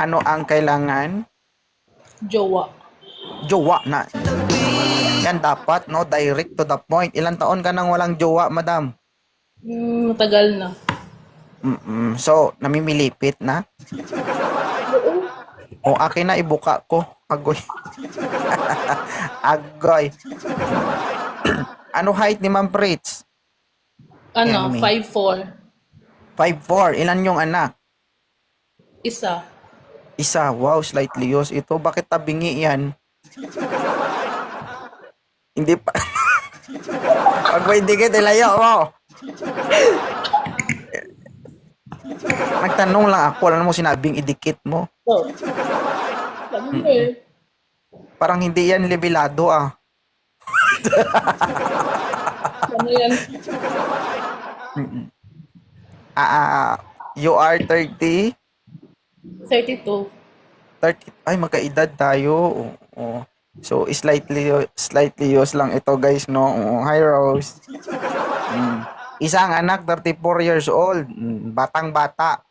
Ano ang kailangan? Jowa. Jowa na. Yan dapat, no? Direct to the point. Ilang taon ka nang walang jowa, madam? Matagal na. So, namimilipit na? Oo. O akin na ibuka ko. Agoy. Agoy. Ano height ni Ma'am Fritz? Tell Ano, me. 5'4". 5'4". Ilan yung anak? Isa. Isa. Wow, slightly used. Ito, bakit tabingi yan? Hindi pa. Pag may dikit, ilayo mo. Nagtanong lang ako. Alam mo sinabing idikit mo? Oh. Sabi mo eh. Parang hindi yan levelado ah. Ano yan? You are 30? 32. 30. Ay, magkaedad tayo. Oo. So, slightly used lang ito guys, no? Hi, Rose. Isang anak, 34 years old. Batang-bata.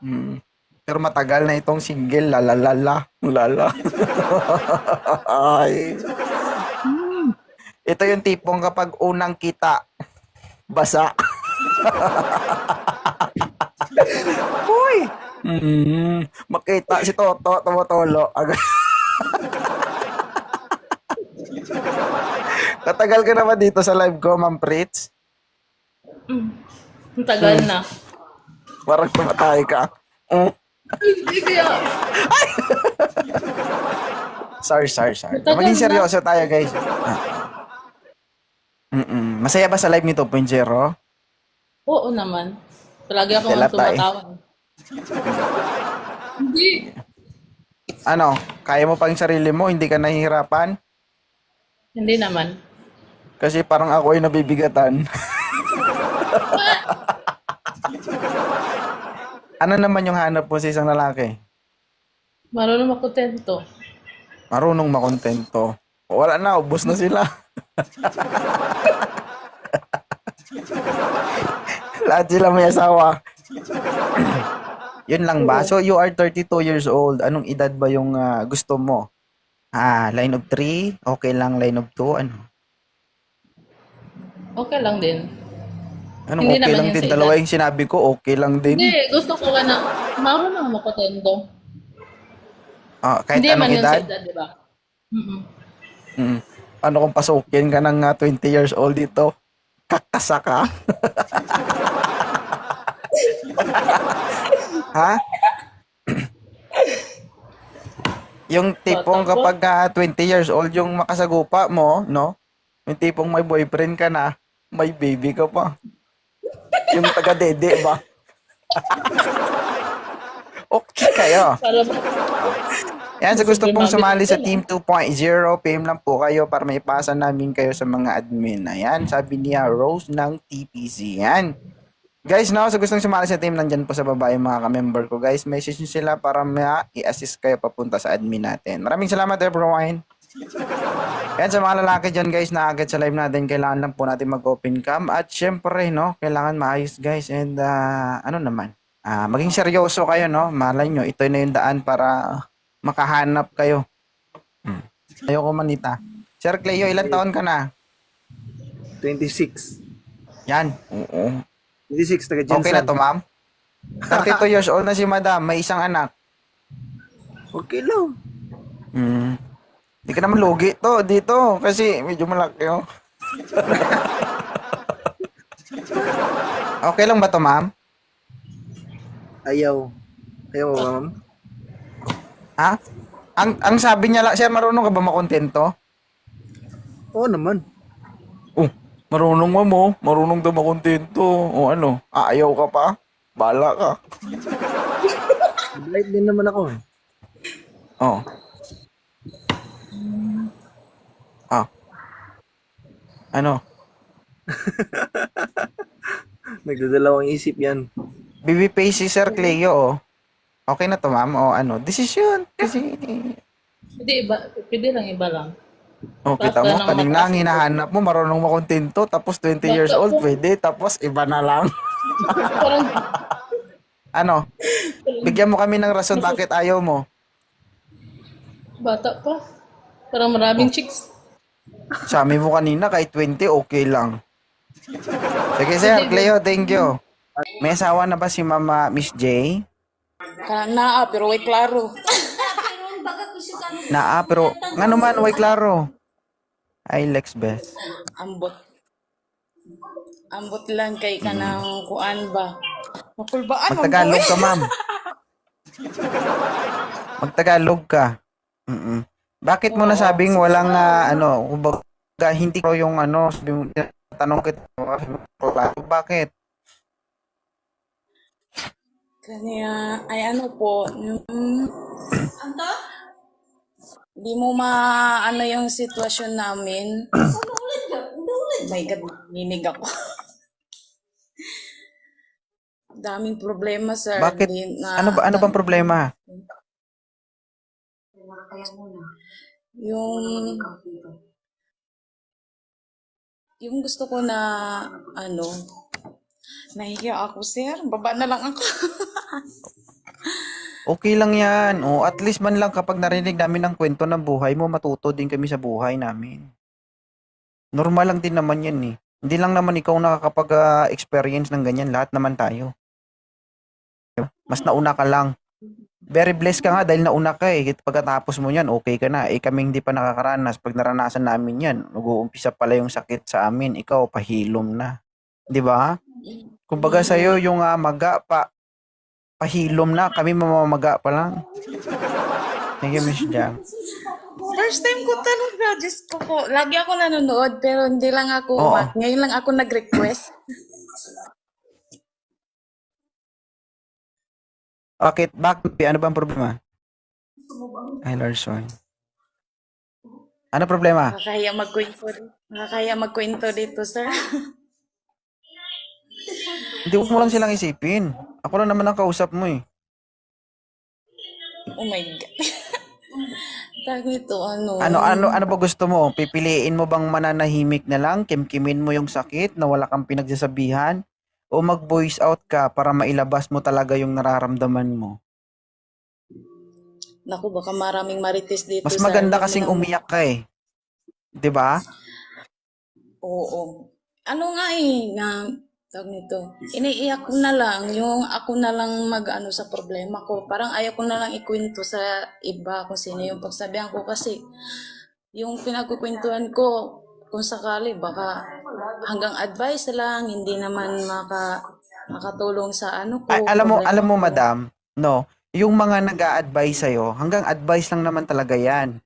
Pero matagal na itong single. Lalalala. Lala. Ay. Ito yung tipong kapag unang kita, basa. Uy! Makita si Toto, tumutolo. Katagal ka naman dito sa live ko, Ma'am Fritz. Matagal na. Parang tumatay ka. Hindi kaya. Sorry. Matagal Maging na. seryoso tayo, guys. Masaya ba sa live ni 2.0? Oo naman. Palagi ako ang Delata eh. tumatawa. Hindi. Ano, kaya mo pa yung sarili mo, hindi ka nahihirapan? Hindi naman. Kasi parang ako ay nabibigatan. Ano naman yung hanap mo sa isang lalaki? Marunong makutento. Marunong makontento. Wala na, ubos na sila. Lahat sila may asawa. Yun lang ba? So, you are 32 years old. Anong edad ba yung gusto mo? Line of 3? Okay lang, line of 2? Ano? Okay lang din. Anong Hindi okay naman lang yun din? sa edad. Dalawa yung sinabi ko, okay lang din. Hindi, gusto ko ka na marunong makutento. Kahit Hindi anong man yun sa edad? edad, di ba? Mm-mm. Ano kung pasukin ka ng 20 years old dito? Kakasa ka? Ha? Yung tipong Bata pa. kapag 20 years old yung makasagupa mo, no? Yung tipong may boyfriend ka na, may baby ka pa. Yung taga-dede ba? Okay kayo. Para ba? Yan, sa gusto pong Sumabit sumali sa din, Team 2.0, PM lang po kayo para maipasa namin kayo sa mga admin. Ayan, sabi niya, Rose ng TPC. Yan. Guys, no, sa gustong sumali sa team, nandyan po sa baba yung mga ka-member ko. Guys, message nyo sila para i-assist kayo papunta sa admin natin. Maraming salamat, everyone. Yan, sa mga lalaki dyan, guys, na agad sa live natin, kailangan lang po natin mag-open cam. At syempre, no, kailangan maayos, guys. And, ano naman, maging seryoso kayo, no. Malay nyo, ito na yung daan para makahanap kayo. Ayoko manita. Sir Cleo, ilan taon ka na? 26. Yan. Oo. 26, taga Jensan. Okay na to, ma'am? 32 years old na si madam. May isang anak. Okay lang. Hindi ka naman lugi to dito kasi medyo malaki oh. Okay lang ba to, ma'am? Ayaw. Ayaw, ma'am. Ha? Ang sabi niya lang, sir, marunong ka ba makontento? Oo naman. Oh, marunong mo. Marunong daw makontento. O ano, ayaw ka pa? Bala ka. Light din naman ako. Oh. Ano? Nagdadalawang isip yan. BB Pay si Sir Cleo, oh. Okay na to, ma'am? O ano? Desisyon. Kasi, Hindi, iba. Pwede lang, iba lang. kita mo, Basta kanina mataas ang hinahanap mo, marunong makontento, tapos 20 years Bata old, pa. pwede, tapos iba na lang. Parang, Ano? Bigyan mo kami ng rason bakit ayaw mo. Bata pa. Parang maraming chicks. Sabi mo kanina, kahit 20, okay lang. Sige, Sir Cleo, thank you. May asawa na ba si Mama Miss J? Kana, pero way klaro. Naa, pero nga naman, way klaro. Ay, Lex Best. Ambot. Ambot lang kay kanang kuan ba. Makulbaan mo Magtagalog ka, ma'am. Magtagalog ka. Mm-mm. Bakit mo nasabing walang, kumbaga, hindi ko yung sabi mo, tanong kita, bakit? Kanya, ay ano po, di mo ano yung sitwasyon namin. My God, ninig ako. Daming problema, sir. Bakit? Di Ano bang problema? Yung, yung gusto ko na, nahiya ako, sir. Baba na lang ako. Okay lang yan. O, at least man lang kapag narinig namin ang kwento ng buhay mo, matuto din kami sa buhay namin. Normal lang din naman yan eh. Hindi lang naman ikaw nakakapag-experience ng ganyan. Lahat naman tayo. Mas nauna ka lang. Very blessed ka nga dahil nauna ka eh. Pagkatapos mo yan, okay ka na. Eh kami hindi pa nakakaranas. Pag naranasan namin yan, nag-uumpisa pala yung sakit sa amin. Ikaw, pahilom na. Di ba? Kumbaga sa'yo, yung maga pahilom na. Kami mamamaga pa lang. Thank you, Miss Jam. First time ko talaga, Diyos ko po. Lagi ako nanonood, pero hindi lang ako, Oo. ngayon lang ako nag-request. Bakit? Ano ba ang problema? Ay, Larson. Ano problema? Nakakaya magkwento dito, sir. Hindi, huwag mo lang silang isipin. Ako lang naman ang kausap mo eh. Oh my God. Tag nito, Ano ba gusto mo? Pipiliin mo bang mananahimik na lang? Kimkimin mo yung sakit na wala kang pinagsasabihan? O mag-voice out ka para mailabas mo talaga yung nararamdaman mo? Naku, baka maraming marites dito, Mas sir. maganda Hindi mo kasing na- umiyak ka eh. 'Di ba? Oo. Ano nga eh, tawag nito, iniiyak ko na lang, yung ako na lang mag-ano sa problema ko. Parang ayaw ko na lang ikwento sa iba kung sino yung pagsabihan ko kasi yung pinagkukwentuhan ko, kung sakali, baka hanggang advice lang, hindi naman makatulong sa ano ko, Ay, alam problema mo ko. madam, no, yung mga nag-a-advise sa'yo, hanggang advice lang naman talaga yan.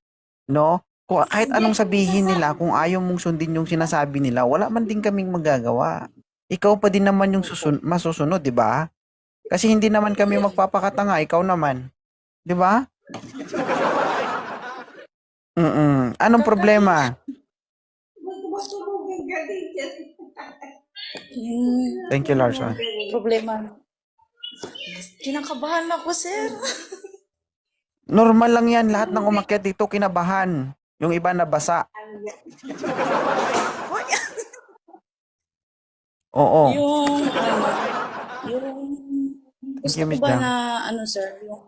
No? Kahit anong sabihin nila, kung ayaw mong sundin yung sinasabi nila, wala man din kaming magagawa. Ikaw pa din naman yung masusunod, di ba? Kasi hindi naman kami magpapakatanga, ikaw naman. Di ba? Anong problema? Yung Thank you, Larson. problema, kinakabahan ako, sir. Normal lang yan. Lahat ng umakyat dito, kinabahan. Yung iba nabasa. Oo. Yung Thank gusto you, ko Miss ba Jam. na, sir, yung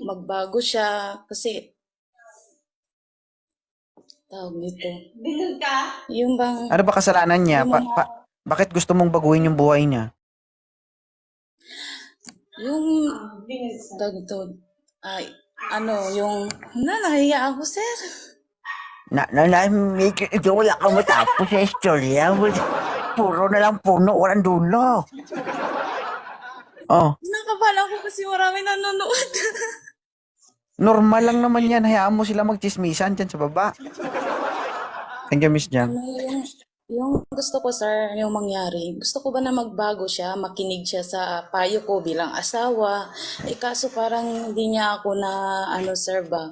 magbago siya kasi tawag nito. Yung bang, Ano ba kasalanan niya? yung mga, Bakit gusto mong baguhin yung buhay niya? yung, tawag nito, ay, yung, nahiya ako, sir. Medyo ito wala kang matapos sa istorya. Puro na lang puno, walang dulo. Oh, Nakabahan ako kasi marami nanonood. normal lang naman yan. Hayaan mo sila magchismisan dyan sa baba. Thank you, Miss Jam. Yung gusto ko, sir, yung mangyari, gusto ko ba na magbago siya, makinig siya sa payo ko bilang asawa. Kaso parang hindi niya ako na, sir ba?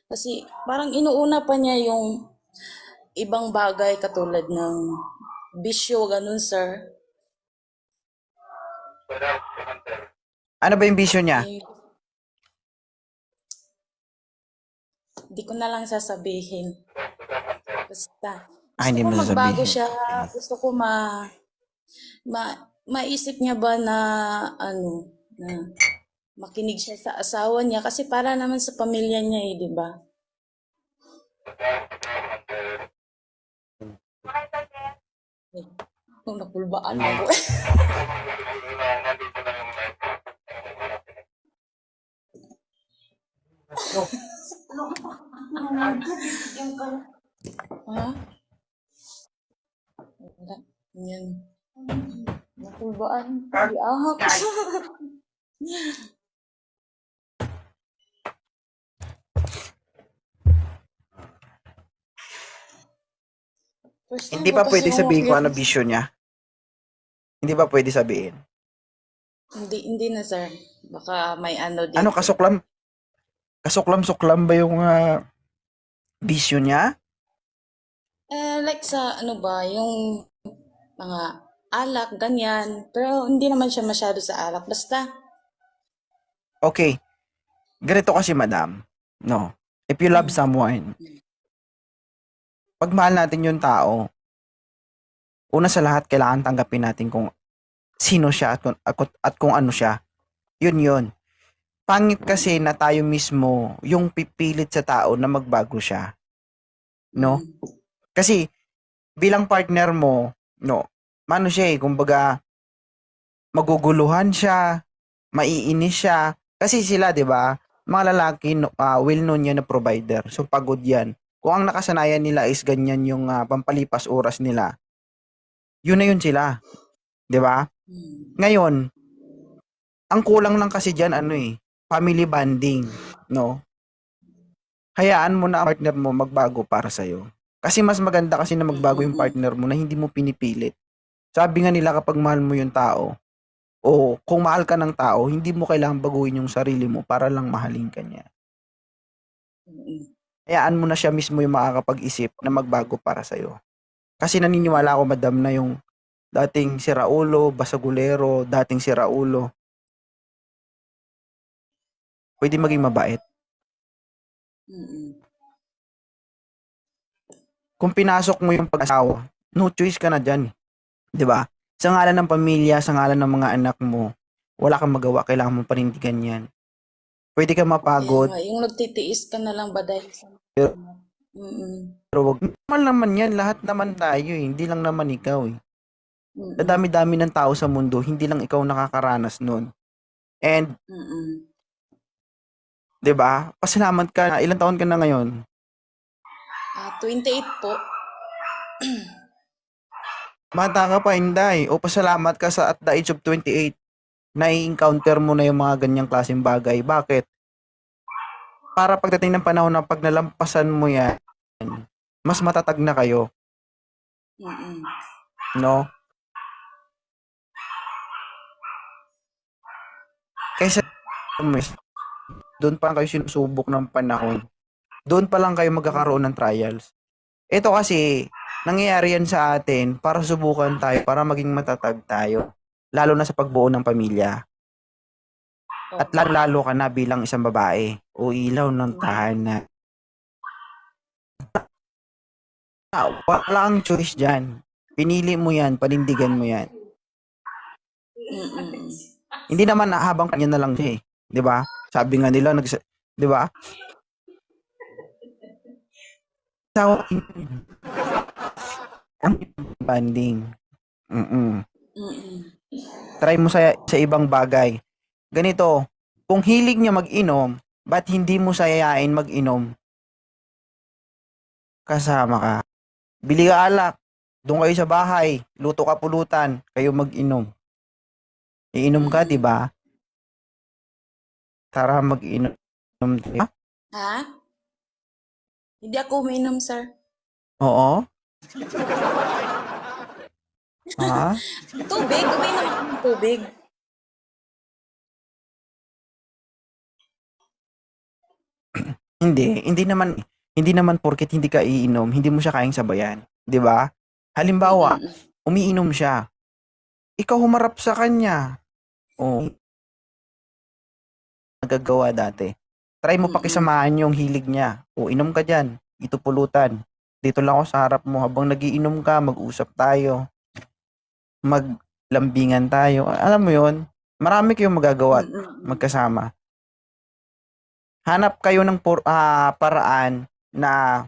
Kasi parang inuuna pa niya yung ibang bagay katulad ng bisyo, ganun, sir. Ano ba yung bisyo niya? Hindi ko na lang sasabihin. Basta, Hindi gusto ko mo magbago sasabihin. siya, gusto ko maisip niya ba na, na makinig siya sa asawa niya kasi para naman sa pamilya niya di ba? Kung napulbaan ako. Ha? Wala. Yan. Napulbaan. Di ahak. First time Hindi ko ba kasi pwede sabihin hawak kung yun. ano bisyo niya? Hindi ba pwede sabihin? Hindi na sir. Baka may ano din. Ano, kasuklam-suklam ba yung bisyo niya? Like sa ano ba, yung mga alak, ganyan. Pero hindi naman siya masyado sa alak. Basta, Okay, ganito kasi madam, no? If you love someone, pag mahal natin yung tao, una sa lahat kailangan tanggapin natin kung sino siya at kung ano siya. Yun yun. Pangit kasi na tayo mismo yung pipilit sa tao na magbago siya, no? Kasi bilang partner mo, no, mano siya eh, kumbaga maguguluhan siya, maiinis siya. Kasi sila, 'di ba? Mga lalaki no, will known yan na provider. So pagod 'yan. Kung ang nakasanayan nila is ganyan yung pampalipas oras nila, yun na yun sila, 'di ba? Ngayon, ang kulang lang kasi diyan ano eh, family bonding, no? Hayaan mo na ang partner mo magbago para sa'yo. Kasi mas maganda kasi na magbago yung partner mo na hindi mo pinipilit. Sabi nga nila kapag mahal mo yung tao, o kung mahal ka ng tao, hindi mo kailangang baguhin yung sarili mo para lang mahalin ka niya. Hayaan mo na siya mismo yung makakapag-isip na magbago para sa'yo. Kasi naniniwala ako, madam, na yung dating si Raulo, basagulero, dating si Raulo, pwede maging mabait. Kung pinasok mo yung pag-asawa, no choice ka na dyan. 'Di ba? Sa ngalan ng pamilya, sa ngalan ng mga anak mo, wala kang magawa, kailangan mo panindigan yan. Pwede ka kaya mapagod, nga, yung nagtitiis ka na lang ba dahil sa... pero Mm-mm. wag. Normal naman yan, lahat naman tayo eh. Hindi lang naman ikaw eh. Mm-mm. Dadami-dami ng tao sa mundo, hindi lang ikaw nakakaranas nun. And, Mm-mm. 'di ba? Pasalamat ka na. Ilang taon ka na ngayon? 28 po. Bata ka pa, Inday. O pasalamat ka sa at the age of 28 na i-encounter mo na yung mga ganyang klaseng bagay. Bakit? Para pagdating ng panahon na pag nalampasan mo yan, mas matatag na kayo, Mm-mm. no? Kaysa doon pa lang kayo sinusubok ng panahon. Doon pa lang kayo magkakaroon ng trials. Ito kasi, nangyayari yan sa atin para subukan tayo, para maging matatag tayo. Lalo na sa pagbuo ng pamilya. At lalo ka na bilang isang babae o ilaw ng tahanan. Wala kang choice dyan. Pinili mo yan, panindigan mo yan. Mm-mm. Hindi naman habang kanya na lang siya eh. 'Di ba? Sabi nga nila, 'di ba? Ang banding. Mm-mm. Mm-mm. Try mo sa ibang bagay. Ganito, kung hilig niya mag-inom, ba't hindi mo sayayain mag-inom? Kasama ka. Bili ka alak. Doon kayo sa bahay. Luto ka pulutan. Kayo mag-inom. Iinom ka, di ba? Tara mag-inom. Ha? Hindi ako uminom, sir. Oo? Ha? Tubig? Uminom ako ng tubig. Hindi naman porket hindi ka iinom, hindi mo siya kayang sabayan, 'di ba? Halimbawa, umiinom siya. Ikaw humarap sa kanya. Oh, nagagawa dati. Try mo pakisamahan yung hilig niya. O inom ka diyan, ito pulutan. Dito lang ako sa harap mo habang nagiinom ka, mag-usap tayo. Maglambingan tayo. Alam mo 'yon? Marami kayong magagawa at magkasama. Hanap kayo ng paraan na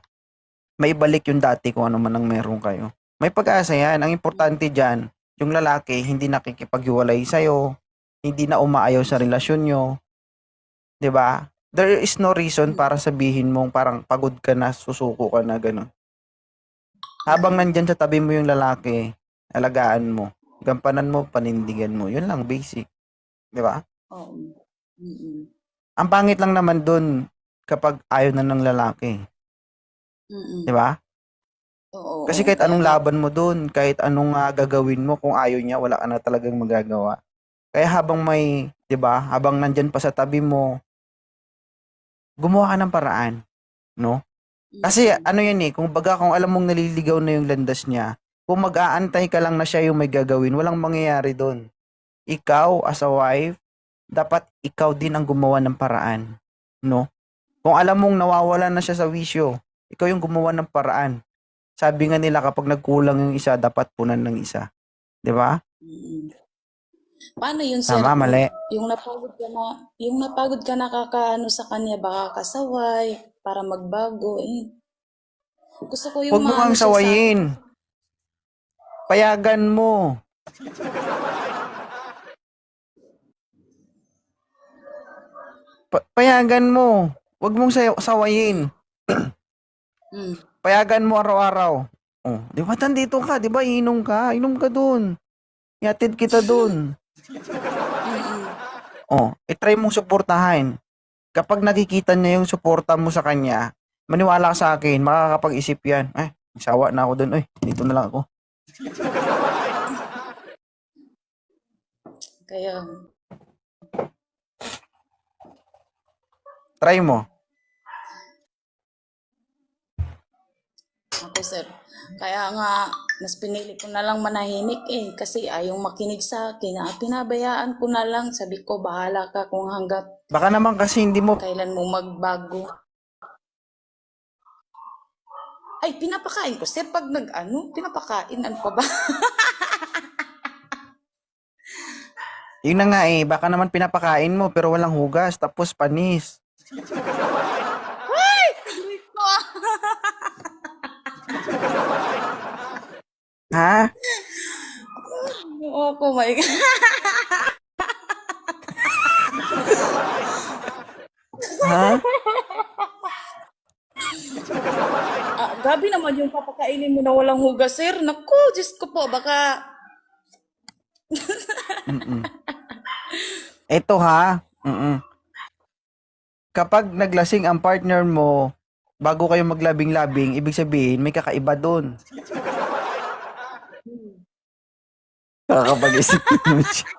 maibalik yung dati kung ano man ang meron kayo. May pag-asa yan. Ang importante dyan, yung lalaki, hindi nakikipaghiwalay sa'yo, hindi na umaayaw sa relasyon nyo, 'di ba? There is no reason para sabihin mong parang pagod ka na, susuko ka na, gano'n. Habang nandyan sa tabi mo yung lalaki, alagaan mo, gampanan mo, panindigan mo. Yun lang, basic. 'Di ba? Oo. Mm-mm. Ang pangit lang naman dun kapag ayaw na ng lalaki. Mm-mm. 'Di ba? Oo. Kasi kahit Kaya anong nga, laban mo dun, kahit anong gagawin mo, kung ayaw niya, wala ka na talagang magagawa. Kaya habang may, 'di ba, habang nandyan pa sa tabi mo, gumawa ka ng paraan, no? Kasi mm-mm. ano yan kung baga kung alam mong naliligaw na yung landas niya, kung mag-aantay ka lang na siya yung may gagawin, walang mangyayari doon. Ikaw as a wife, dapat ikaw din ang gumawa ng paraan, no? Kung alam mong nawawalan na siya sa wisyo, ikaw yung gumawa ng paraan. Sabi nga nila kapag nagkulang yung isa, dapat punan ng isa, 'di ba? Mm-mm. Paano yun, sir? Tama, mali. Yung napagod ka na kakaano sa kanya, baka kasaway, para magbago, eh. Gusto ko yung Huwag mo maano ngang siya sa akin. sawayin. Payagan mo. Payagan mo. Huwag mong sawayin. Mm. Payagan mo araw-araw. Oh, di ba nandito ka? Di ba inom ka? Inom ka dun. Yatid kita dun. Mm-mm. Oh, itry mong suportahan. Kapag nakikita niya yung suporta mo sa kanya, maniwala ka sa akin, makakapag-isip yan. Ay, sawa na ako dun. Ay, dito na lang ako. Kaya, Try mo. ako, sir. Kaya nga, mas pinili ko na lang manahimik eh. Kasi ayaw makinig sa akin. Pinabayaan ko na lang. Sabi ko, bahala ka kung hanggat Baka naman kasi hindi mo, kailan mo magbago. Ay, pinapakain ko, sir. Pag pinapakain. Ano pa ba? yun na nga baka naman pinapakain mo pero walang hugas, tapos panis. Ha? Oh my God. Ha? Gabi naman yung papakainin mo na walang hugas, sir. Naku, Diyos ko po. Baka, Mm-mm. Ito ha. Mm-mm. Kapag naglasing ang partner mo, bago kayo maglabing-labing, ibig sabihin may kakaiba doon. Kakapag-isip mo siya.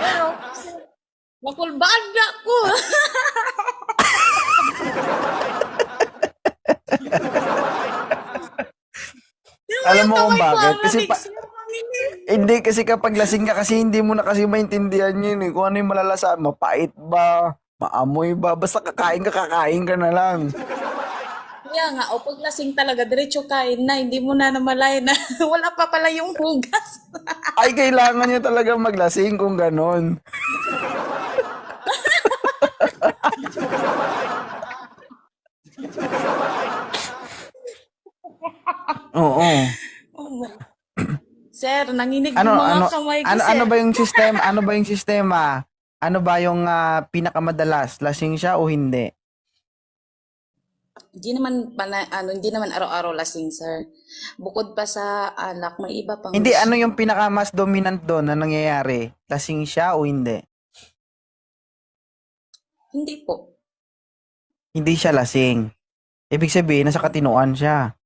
pero, makulbaan na ko. Alam mo kung bakit? Kasi Kasi, hindi kasi kapag lasing ka kasi hindi mo na kasi maintindihan yun kung ano yung malalasa, mapait ba, maamoy ba, basta kakain ka na lang. kaya nga, o pag lasing talaga, diretso kain na, hindi mo na namalay na wala pa pala yung hugas. Ay, kailangan niya talaga maglasing kung ganon. Oo. Oh my. Sir, nanginig Ano yung mga ano kamay ko, ano sir. ano ba yung sistema? Ano ba yung sistema? Ano ba yung pinakamadalas? Lasing siya o hindi? Hindi naman araw-araw lasing, sir. Bukod pa sa alak, may iba pang Hindi, ano bisyo. yung pinaka mas dominant doon na nangyayari? Lasing siya o hindi? Hindi po. Hindi siya lasing. Ibig sabihin, nasa katinuan siya.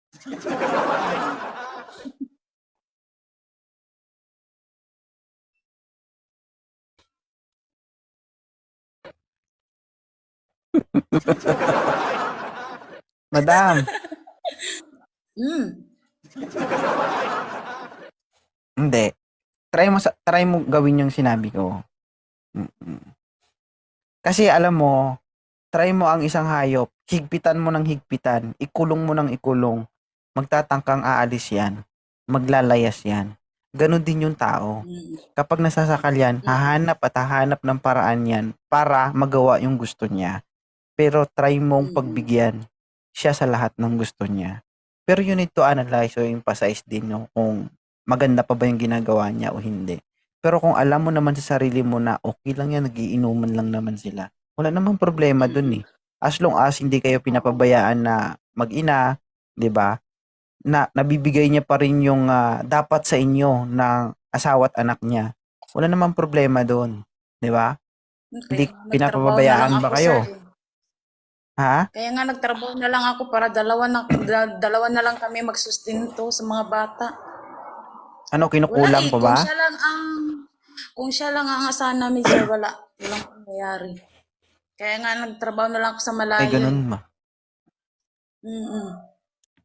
Madam, Hmm. hindi. Try mo gawin yung sinabi ko. Mm-mm. Kasi alam mo, try mo ang isang hayop, higpitan mo ng higpitan, ikulong mo ng ikulong, magtatangkang aalis yan, maglalayas yan. Ganon din yung tao. Mm. Kapag nasasakal yan, Mm. hahanap at hahanap ng paraan yan para magawa yung gusto niya. pero try mong Mm. pagbigyan siya sa lahat ng gusto niya. Pero you need to analyze o emphasize din no, kung maganda pa ba yung ginagawa niya o hindi. Pero kung alam mo naman sa sarili mo na okay lang yan, nagiinuman lang naman sila, wala namang problema dun eh. As long as hindi kayo pinapabayaan na mag-ina, 'di ba? Na nabibigay niya pa rin yung dapat sa inyo ng asawa at anak niya. Wala namang problema doon, 'di ba? Hindi Kaya nagtrabaho na lang pinapabayaan ba ako, kayo? sir. Ha? Kaya nga nagtrabaho na lang ako para dalawa na lang kami magsustinto sa mga bata. Ano Wala kinukulang eh, pa ba? kung siya lang ang asahan namin, sir, walang pangyayari. Kaya nga nagtrabaho na lang ako sa Ay malayo. ganun ma. Mm-mm.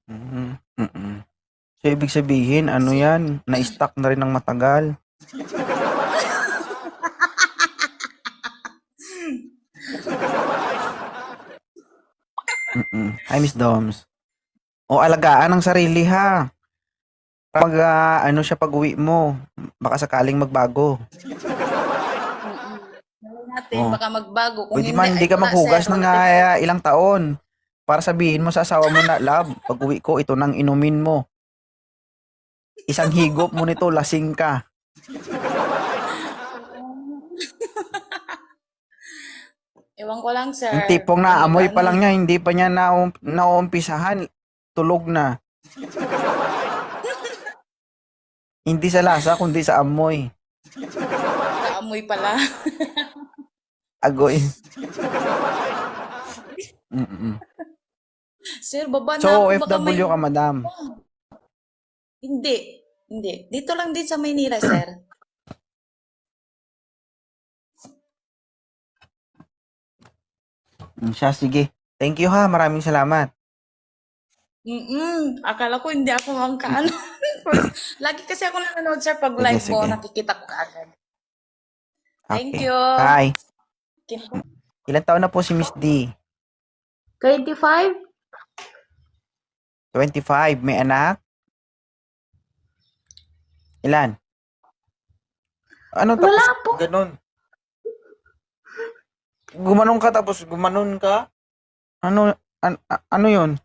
Mm, mm. So ibig sabihin ano 'yan, na-stuck na rin ng matagal. Hi Miss Doms. O alagaan ang sarili ha. Pag ano siya pag-uwi mo, baka sakaling magbago. Mm-mm. Malay natin, Oh. baka magbago. Kung Pwede hindi, man hindi ay ka wala, maghugas sir. ng Wala din. ilang taon para sabihin mo sa asawa mo na, "Love, pag-uwi ko ito nang inumin mo. Isang higop mo nito, lasing ka." Ewan ko lang, sir. Yung tipong Kung naamoy pa mag-ano lang niya, hindi pa niya naumpisahan, tulog na. Hindi sa lasa, kundi sa amoy. kaamoy pala. Agoy. Mm. Sir, baba So, na ako. Baka may... OFW ka, madam. Hindi. Hindi. Dito lang din sa Maynila, sir. Siya, sige. Thank you ha, maraming salamat. Akala ko hindi ako ang kaano. Lagi kasi ako nanonood, sir, pag Sige, live mo, sige. nakikita ko kaagad. Thank Okay. you. Bye. Ilan taon na po si Miss D? 25? 25. May anak? Ilan? Ano tapos Wala po. ganun? Gumanon ka tapos gumanon ka? Ano yun?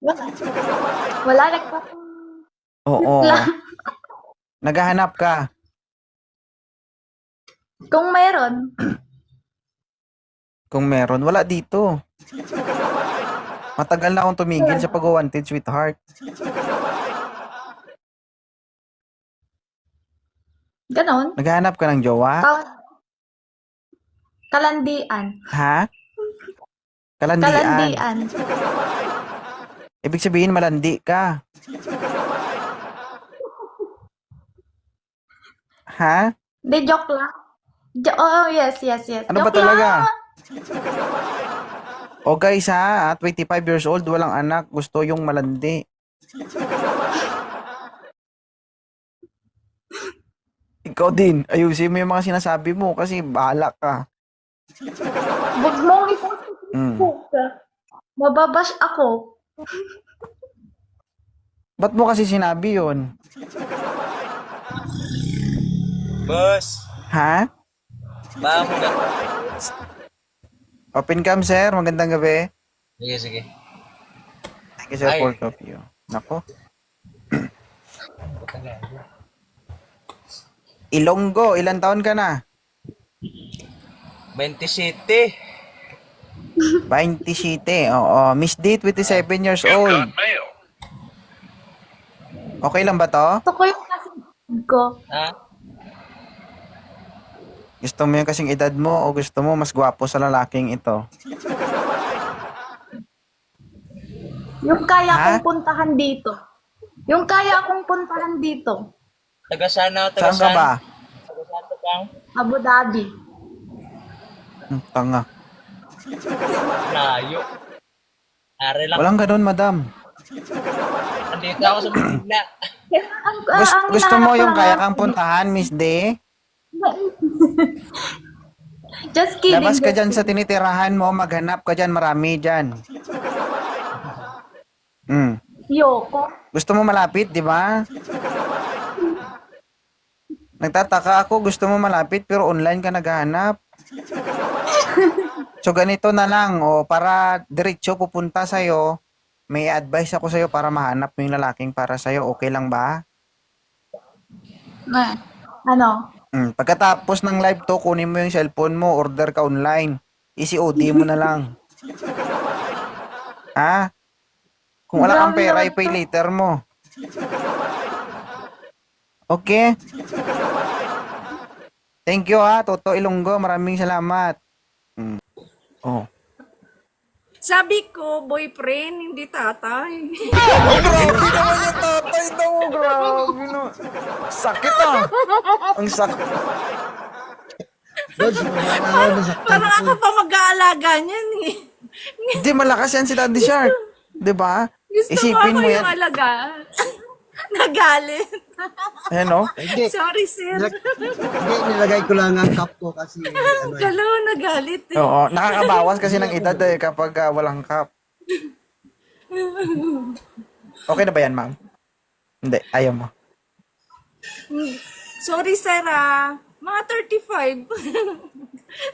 Wala. Wala nagpa... Oo. Wala. Naghahanap ka. Kung mayroon, Kung meron, wala dito. Matagal na akong tumigil sa pag-wanted, sweetheart. ganon. Naghahanap ka ng jowa? Kalandian. Ha? Kalandian. Kalandian. Ibig sabihin, malandi ka. Ha? Di, joke lang. Oh, yes. Ano ba Joke talaga? lang. O guys ha, 25 years old, walang anak, gusto yung malandi. Ikaw din, ayusin mo yung mga sinasabi mo kasi bahala ka. Huwag mong ipusok Mm. ka. Mababash ako. Ba't mo kasi sinabi yun? Boss, Ha? baka mo na. Open cam, sir. Magandang gabi. Sige, sige. Thank you, sir, Ay. for copy. Nako. Ilonggo, ilan taon ka na? 27. 27. Oo. Miss D, 27 years old. Okay lang ba to? Gusto ko yung kasing ko. Ha? Gusto mo yung kasing edad mo o gusto mo mas gwapo sa lalaking ito? Yung kaya Ha? kong puntahan dito. Yung kaya kong puntahan dito. Taga sana, taga Saan ka ba? Taga sana kang Abu Dhabi. Tanga. layo. Are lang. Walang ganun, madam. Andito ako sa Manila. Gusto mo yung kaya kang puntahan. puntahan, Miss D? Just kidding. Labas ka just dyan sa kidding. tinitirahan mo, maghanap ka dyan, marami dyan. Yoko. Gusto mo malapit, di ba? Nagtataka ako, gusto mo malapit pero online ka naghahanap. So ganito na lang, para diretso pupunta sa'yo, may advice ako sa'yo para mahanap mo yung lalaking para sa'yo. Okay lang ba? Na, ano? Pagkatapos ng live to, kunin mo yung cellphone mo, order ka online. ECOD mo na lang. Ha? Kung wala kang Grabe pera, naman i-pay to. later mo. Okay? Thank you ha, Toto Ilonggo. Maraming salamat. Oh. Sabi ko, boyfriend, hindi tatay. Grabe naman yung tatay daw. Grabe no. Sakit ah. Ang sakit. Lods, ano na saktan Parang ako pa mag-aalaga niyan eh. Hindi, malakas yan si Daddy Shark. Diba? Gusto Isipin ko mo ako yan. yung alagaan. Nagalit. Ayan o. Hindi, Sorry, sir. hindi, nilagay ko lang ang cup ko kasi ano eh. Dalawa nagalit eh. Oo, nakakabawas kasi ng edad kapag walang cup. Okay na ba yan, ma'am? Hindi, ayaw mo. Sorry, sir Mga 35.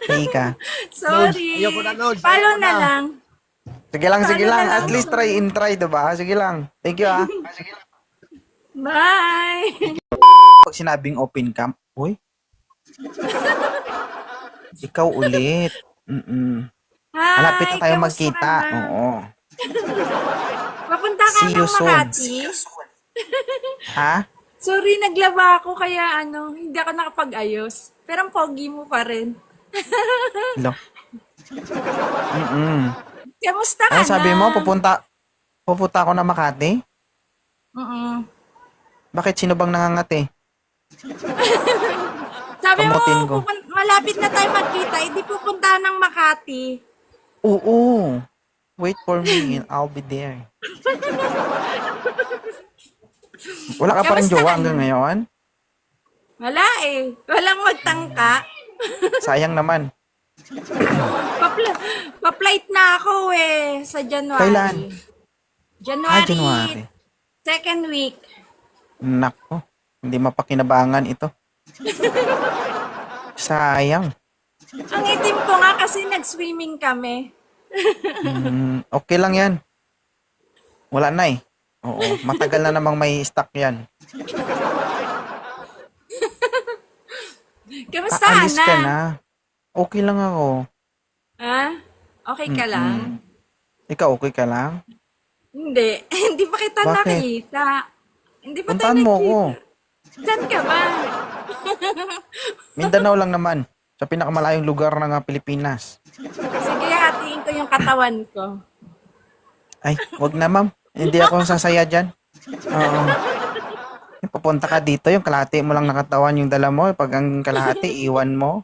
Hindi ka. Sorry. Ayoko na, Lods. Follow Ayoko na na. lang. Sige lang, sige Paano lang. na lang? At least try and try, diba? Sige lang. Thank you, ah. Bye. Pag sinabing open cam, uy. Ikaw ulit. Hi, Malapit na tayo kamusta magkita. ka na? Oo. Papunta ka See you ng soon. Makati? Ha? Sorry, naglaba ako kaya hindi ako nakapag-ayos. Pero ang pogi mo pa rin. Hello. Kamusta ka Ano na? sabi mo? Pupunta ako na Makati? Mm-mm. Bakit sino bang nangangati? Sabi mo, Kamutin ko. malapit na tayo magkita, hindi pupunta ng Makati. Oo. Wait for me and I'll be there. Wala ka pa rin Kamusta jowa ka hanggang na? ngayon? Wala eh. Walang magtangka. Sayang naman. Pa-flight na ako sa January. Kailan? January. January. Second week. Nako. Hindi mapakinabangan ito. Sayang. Ang itim ko nga kasi nag-swimming kami. Okay lang yan. Wala na eh. Oo. Matagal na namang may stock yan. Kamusta Aalis ka na? na. Okay lang ako. Ha? Okay ka lang? Ikaw okay ka lang? Hindi. Hindi pa kita Bakit? nakita. Hindi pa tayo Puntahan mo ako. nakita. Saan ka ba? Mindanao lang naman. Sa pinakamalayong lugar ng Pilipinas. Sige, hatiin ko yung katawan ko. Ay, wag na ma'am. Hindi ako sasaya dyan. Oo. Papunta ka dito, yung kalahati mo lang nakatawan yung dala mo. Pag ang kalahati, iwan mo.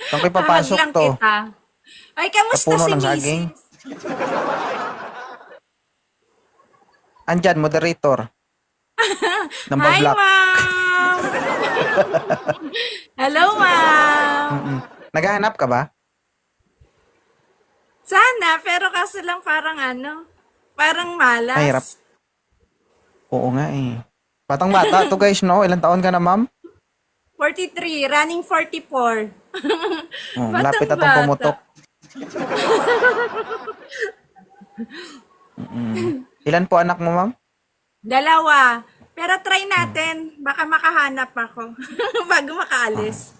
Saan kayo papasok Tawag lang to? kita. Ay, kamusta Sa puno si ng Mrs.? saging? Andyan, moderator. Number Hi, block. ma'am! Hello, ma'am! Naghahanap ka ba? Sana, pero kaso lang parang parang malas. Mahirap. Oo nga eh. Batang bata to guys, no? Ilang taon ka na, ma'am? 43, running 44. Oh, malapit na itong Batang-bata. pumutok. Ilan po anak mo, ma'am? 2. Pero try natin. Baka makahanap ako bago makaalis.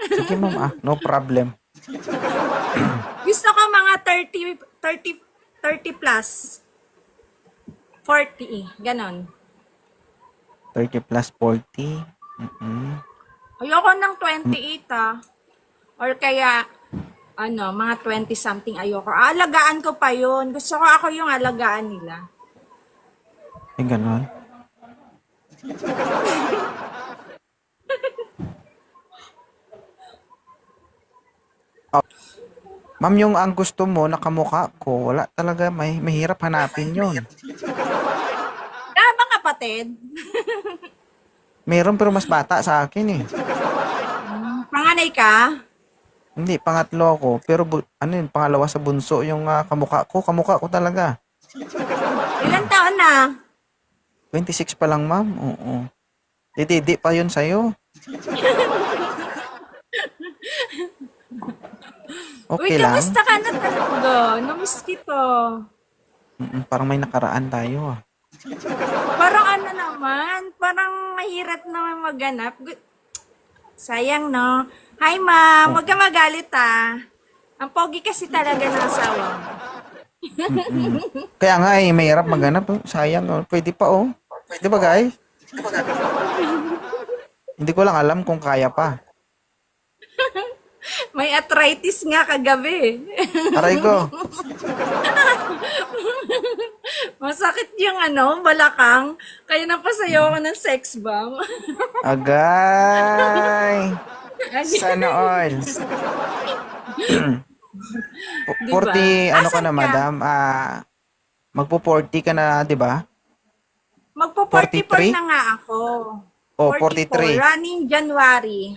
Sige, ma'am. No problem. Gusto ko mga 30 plus. 40, ganon. 30 plus 40. Ayoko ng 28 Or kaya, mga 20 something ayoko. Alagaan ko pa yun. Gusto ko ako yung alagaan nila. Ay, ganon. Oh. Ma'am, yung ang gusto mo na kamukha ko, wala talaga, mahirap hanapin yun. Bang kapatid? Meron pero mas bata sa akin eh. Panganay ka? Hindi, pangatlo ako. Pero pangalawa sa bunso yung kamukha ko. Kamukha ko talaga. Ilan taon na? 26 pa lang, ma'am. Oo. Didi pa yun sa'yo. Okay Uy, lang. kamusta ka na talaga? Namiss kita. Parang may nakaraan tayo ah. Parang ano naman, parang mahirap naman maganap. Sayang, no? Hi, ma'am. Huwag ka magalit, ah. Ang pogi kasi talaga ng asawa mo. Kaya nga eh, mahirap maghanap. Oh. Sayang oh. Pwede pa oh. Pwede ba guys? Hindi ko lang alam kung kaya pa. May arthritis nga kagabi. Aray ko. Masakit yung balakang. Kaya napasayo ako ng sex bomb. Agay. Sana all. 40, Diba? ano ka Asan na ka? madam? Magpo-40 ka na, di ba? Magpo-44 43? na nga ako. Oh, 43. Running January.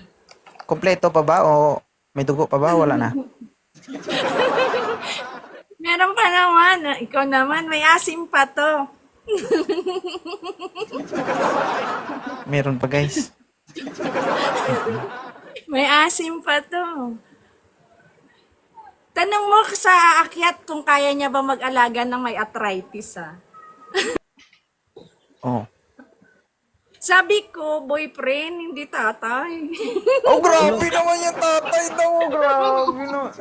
Kompleto pa ba o may dugo pa ba? Wala na. Meron pa naman. Ikaw naman, may asim pa to. Meron pa guys. May asim pa to. Tanong mo sa akyat kung kaya niya ba mag-alaga ng may arthritis, ah. Oh. Sabi ko, boyfriend, hindi tatay. Oh, grabe naman yung tatay daw. Grabe no.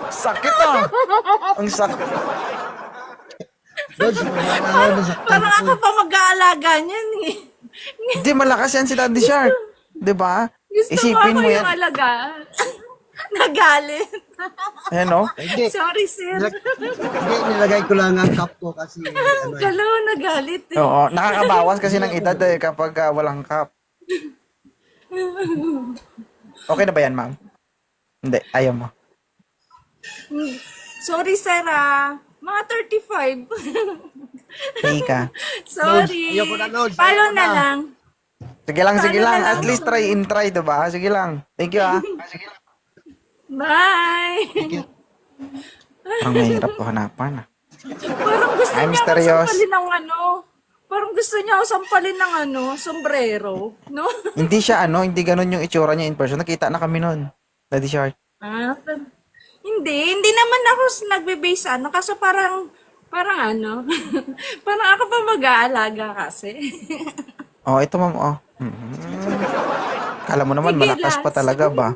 Sakit ah. Ang sakit. Dodge, wala na sa Parang ako pa mag-aalaga niyan, eh. Hindi, malakas yan si Daddy Shark. Di ba? Gusto Isipin mo mo ako yan. yung alagaan. Nagalit. Ayan oh. Hindi, Sorry, sir. hindi, nilagay ko lang ang cup ko kasi ano eh. Kalo, nagalit, eh. Oo, nakakabawas kasi ng edad eh kapag walang cup. Okay na ba yan, ma'am? Hindi, ayaw mo. Sorry, sir, ah. Mga 35. Hey ka. Sorry. Ayoko na, Lods. Follow Ayoko na na. lang. Sige lang, sige Paano lang. na lang? At least try in try, diba? Sige lang. Thank you ah. Bye. Parang mahirap to hanapan ah. Parang gusto Ay, niya ako mysterious. sampalin ng Parang gusto niya ako sampalin ng sombrero. No? Hindi siya hindi ganun yung itsura niya in person. Nakita na kami nun. Daddy Shark. Ah, hindi naman ako nagbe-base kasi parang parang ako pa mag-aalaga kasi. Oh, ito ma'am oh. Kala mo naman Sige, malakas pa last. talaga ba?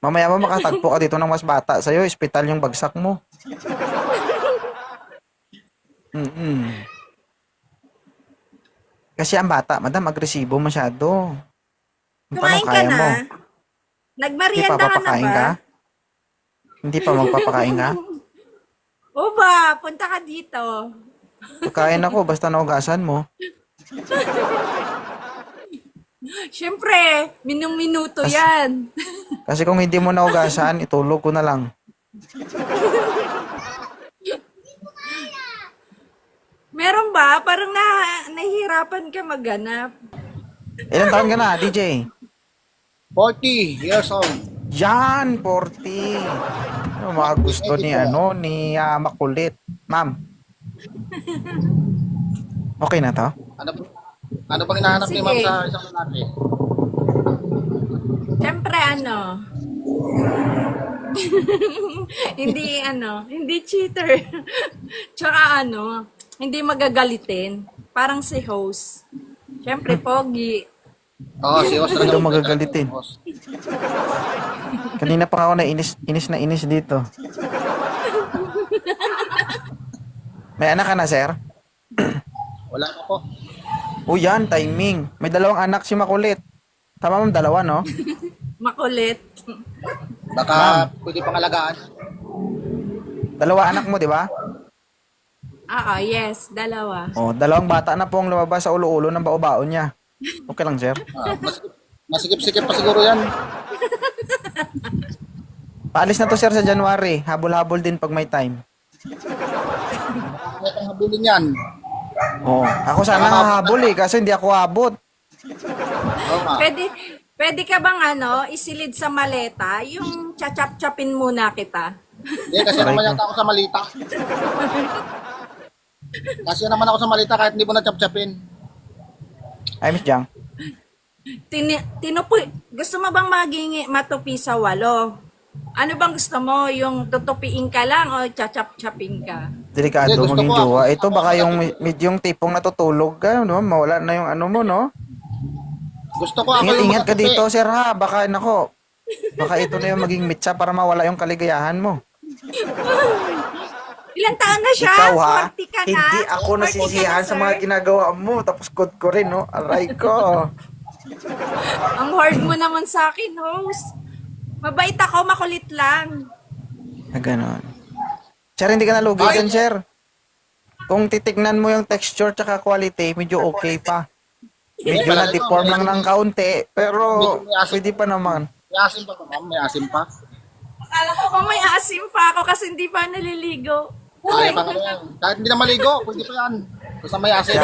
Mamaya mo makatagpo ka dito ng mas bata sa'yo. Ospital yung bagsak mo. Kasi ang bata, madam, agresibo masyado. Paano Kumain ka kaya na? mo? Hindi Nagmarienda pa ka na papakain ba? ka? Hindi pa magpapakain ka? O ba, punta ka dito. Pagkain ako, basta naugasan mo. Siyempre, minung-minuto yan. Kasi kung hindi mo naugasan, itulog ko na lang. Meron ba? Parang nahihirapan ka maghanap. Ilang taon ka na, DJ? 40 years old. Yan, 40. Ano mga gusto ni makulit. Ma'am. Okay na to? Ano bang hinahanap ni Sige. ma'am sa isang lalaki? Siyempre, hindi cheater. Tsaka hindi magagalitin. Parang si host. Siyempre, pogi. Oo, si Os Hindi daw magagalitin. Kanina pa ako inis dito. May anak ka na, sir? Wala pa po. O yan, timing. May dalawang anak si Makulit. Tama ma'am, dalawa, no? Makulit. Baka pwede pang alagaan. Dalawa anak mo, di ba? Yes, dalawa. O, dalawang bata na po ang lumabas sa ulo-ulo ng bao-baon niya. Okay lang, sir? Masikip-sikip pa siguro yan. Paalis na to, sir, sa January. Habol-habol din pag may time. Kaya pang habulin yan. Oo. Ako sana hahabol kasi hindi ako abot. Oo nga. Pwede ka bang isilid sa maleta? Yung chachap-chapin muna kita. Hindi, kasi naman yata ako sa malita. Kasi naman ako sa malita kahit hindi mo na chap-chapin. Ay, Miss Jang. Gusto mo bang matupi sa 8? Ano bang gusto mo? Yung tutupiin ka lang o chachap-chapin ka? Delikado Hindi, gusto maging ko jowa. ako. Ito baka yung yung tipong natutulog ka, no? Mawala na yung ano mo, no? Gusto ko ako yung Ingat-ingat ka makatupi. dito, sir, ha? Baka, nako, baka ito na yung maging mitsa para mawala yung kaligayahan mo. Ilang taon na siya? Ikaw, ha? 40 ka na? Hindi ako 40 ka na, nasisiyahan sa sir? mga ginagawa mo. Tapos kod ko rin, no? Aray ko. Ang hard mo naman sa akin, host. Mabait ako, makulit lang. Na ganon. Sir, hindi ka nalugi dyan, sir. Kung titignan mo yung texture tsaka quality, medyo okay pa. Medyo na-deform lang ng kaunti, pero pwede pa naman. May asim pa ma'am, may asim pa. O may asim pa ako kasi hindi pa naliligo. Kaya pa nga yan. Kahit hindi na maligo, pwede pa yan. Basta may asim.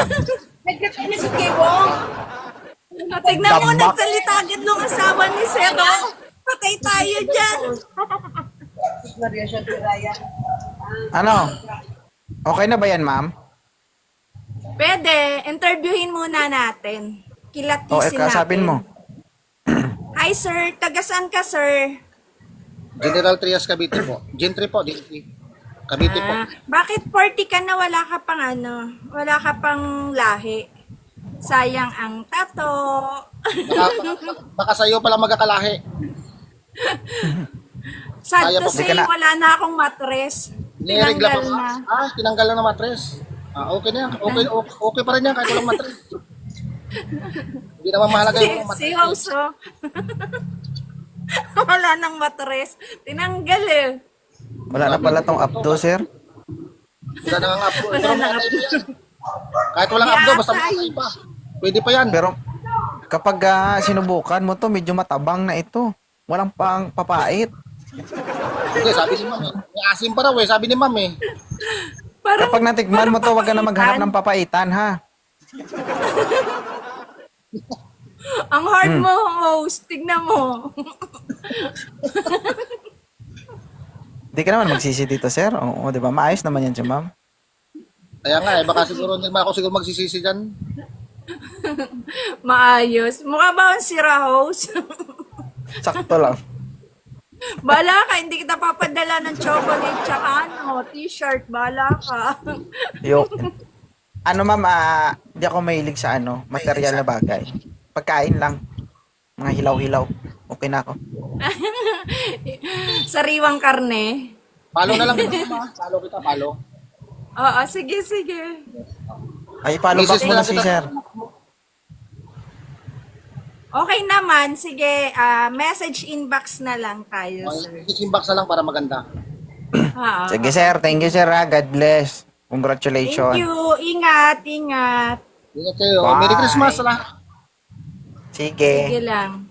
Tignan mo, Tambak. nagsalita agad ng asawa ni Sero. Patay tayo dyan. Ano? Okay na ba yan, ma'am? Pwede, interviewin muna natin. Kilatisin O, natin. sabin mo. Hi sir, taga-saan ka sir? General Trias Cavite po. Gentry po, Gentry. Cavite po. Bakit 40 ka na wala ka pang ano? Wala ka pang lahi? Sayang ang tato. Baka sa'yo pala magkakalahi. Sad Kaya to po, say, di ka na- wala na akong matres. Niregla Tinanggal pa na. ba? Tinanggal lang na matres. Okay na yan. Okay pa rin yan kahit walang matres. Hindi naman mahalaga yung Si matres. Hoso. Wala nang matres. Tinanggal eh. Wala na pala tong abdo, sir. Wala na nga updo. Wala nang updo. Kahit walang updo, basta Yatay. makakay pa. Pwede pa yan. Pero kapag sinubukan mo to, medyo matabang na ito. Walang pang papait. Hindi, sabi ni ma'am eh. May asim pa raw eh, sabi ni ma'am eh. Parang, Kapag natikman mo to, wag ka na maghanap ng papaitan, ha? ang hard mo, host. Tignan mo. Di ka naman magsisi dito, sir. Oo, di ba? Maayos naman yan si ma'am. Kaya nga eh, baka siguro hindi naman ako siguro magsisisi dyan. Maayos. Mukha ba ang sira, host? Sakto lang. Bala ka, hindi kita papadala ng chocolate tsaka ano, t-shirt. Bala ka. Yok. Ano, ma'am, di ako mahilig sa material na bagay. Pagkain lang. Mga hilaw-hilaw. Okay na ako. Sariwang karne. Palo na lang kita ma'am. Palo kita, palo. Oo, sige, sige. Ay, follow back Mrs. mo na lang si kita. sir. Okay naman, sige, message inbox na lang tayo, sir. Inbox na lang para maganda. Oo. Sige, sir. Thank you, sir. God bless. Thank Congratulations. you. Ingat, ingat. Ingat kayo. Bye. Merry Christmas sa lahat. Sige. Sige lang.